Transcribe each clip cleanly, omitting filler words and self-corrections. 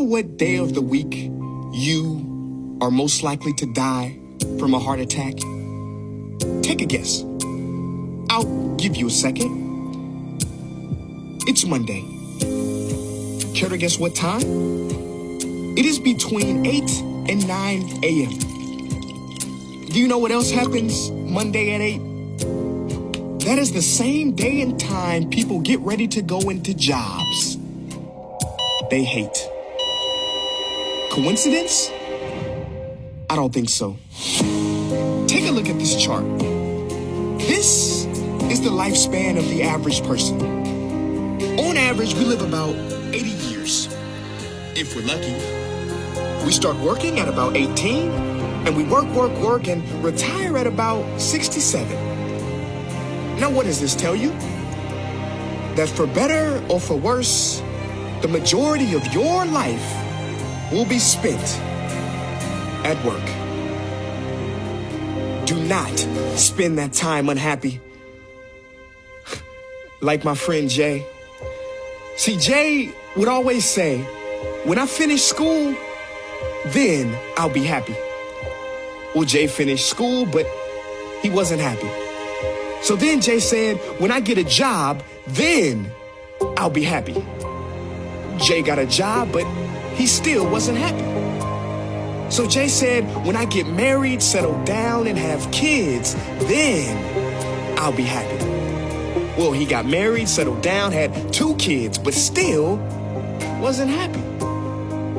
know what day of the week you are most likely to die from a heart attack? Take a guess. I'll give you a second. It's Monday. Care to guess what time? It is between 8 and 9 a.m. Do you know what else happens Monday at 8? That is the same day and time people get ready to go into jobs they hate. Coincidence? I don't think so. Take a look at this chart. This is the lifespan of the average person. On average, we live about 80 years. If we're lucky. We start working at about 18, and we work, and retire at about 67. Now, what does this tell you? That for better or for worse, the majority of your life will be spent at work. Do not spend that time unhappy. Like my friend Jay. See, Jay would always say, when I finish school, then I'll be happy. Well, Jay finished school, but he wasn't happy. So then Jay said, when I get a job, then I'll be happy. Jay got a job, but he still wasn't happy. So Jay said, when I get married, settle down, and have kids, then I'll be happy. Well, he got married, settled down, had 2 kids, but still wasn't happy.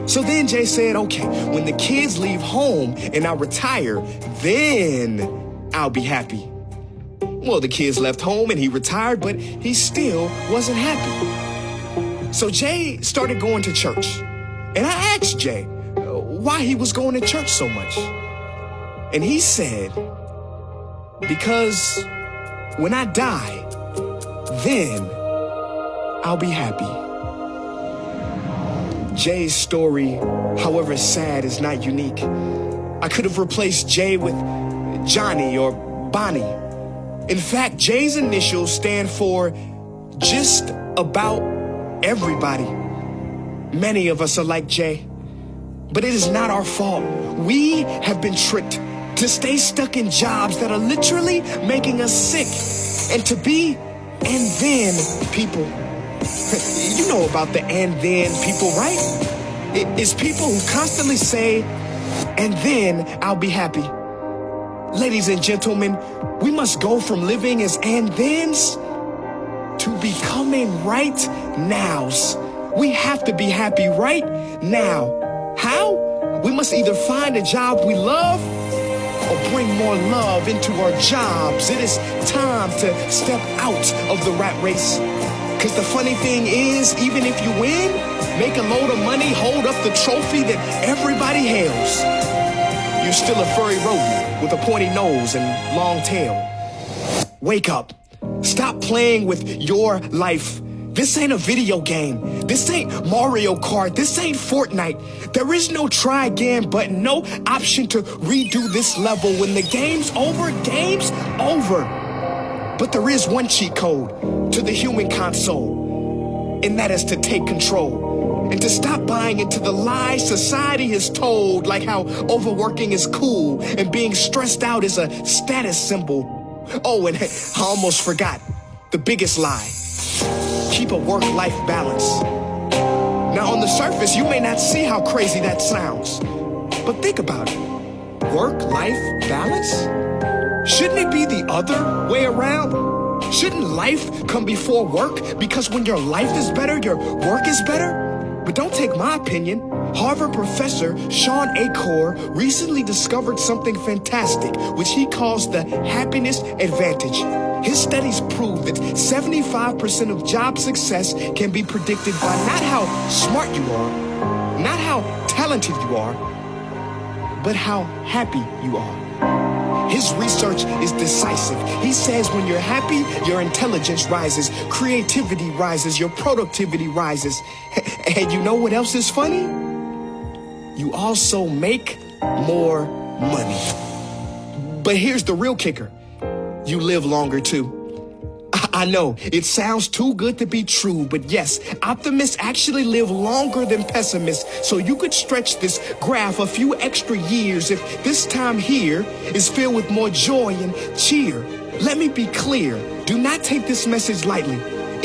So then Jay said, okay, when the kids leave home and I retire, then I'll be happy. Well, the kids left home and he retired, but he still wasn't happy. So Jay started going to church. And I asked Jay why he was going to church so much. And he said, because when I die, then I'll be happy. Jay's story, however sad, is not unique. I could have replaced Jay with Johnny or Bonnie. In fact, Jay's initials stand for just about everybody. Many of us are like Jay, but it is not our fault. We have been tricked to stay stuck in jobs that are literally making us sick and to be and then people. You know about the and then people, right? It's people who constantly say, and then I'll be happy. Ladies and gentlemen, we must go from living as and thens to becoming right nows. We have to be happy right now. How? We must either find a job we love or bring more love into our jobs. It is time to step out of the rat race. Because the funny thing is, even if you win, make a load of money, hold up the trophy that everybody hails, you're still a furry rodent with a pointy nose and long tail. Wake up. Stop playing with your life. This ain't a video game. This ain't Mario Kart. This ain't Fortnite. There is no try again button, no option to redo this level. When the game's over, game's over. But there is one cheat code to the human console, and that is to take control and to stop buying into the lies society has told, like how overworking is cool and being stressed out is a status symbol. Oh, and I almost forgot the biggest lie. Keep a work-life balance. Now, on the surface, you may not see how crazy that sounds, but think about it. Work-life balance? Shouldn't it be the other way around? Shouldn't life come before work? Because when your life is better, your work is better? But don't take my opinion. Harvard professor Sean Acor recently discovered something fantastic, which he calls the happiness advantage. His studies prove that 75% of job success can be predicted by not how smart you are, not how talented you are, but how happy you are. His research is decisive. He says when you're happy, your intelligence rises, creativity rises, your productivity rises. And you know what else is funny? You also make more money. But here's the real kicker. You live longer too. I know, it sounds too good to be true, but yes, optimists actually live longer than pessimists, so you could stretch this graph a few extra years if this time here is filled with more joy and cheer. Let me be clear, do not take this message lightly.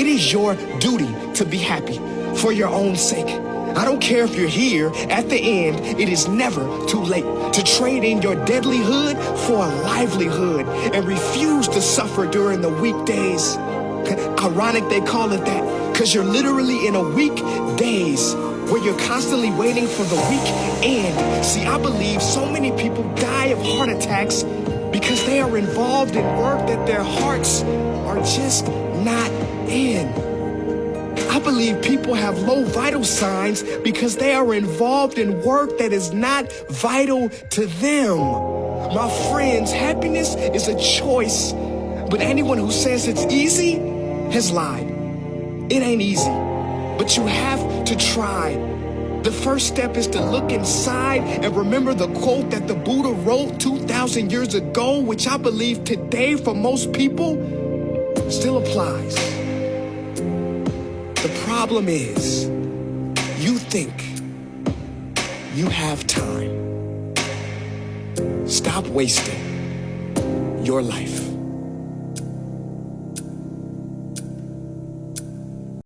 It is your duty to be happy for your own sake. I don't care if you're here at the end, it is never too late to trade in your deadlyhood for a livelihood and refuse to suffer during the weekdays. Ironic they call it that, because you're literally in a weekdays where you're constantly waiting for the weekend. See, I believe so many people die of heart attacks because they are involved in work that their hearts are just not in. I believe people have low vital signs because they are involved in work that is not vital to them. My friends, happiness is a choice, but anyone who says it's easy has lied. It ain't easy, but you have to try. The first step is to look inside and remember the quote that the Buddha wrote 2,000 years ago, which I believe today for most people still applies. The problem is, you think you have time. Stop wasting your life.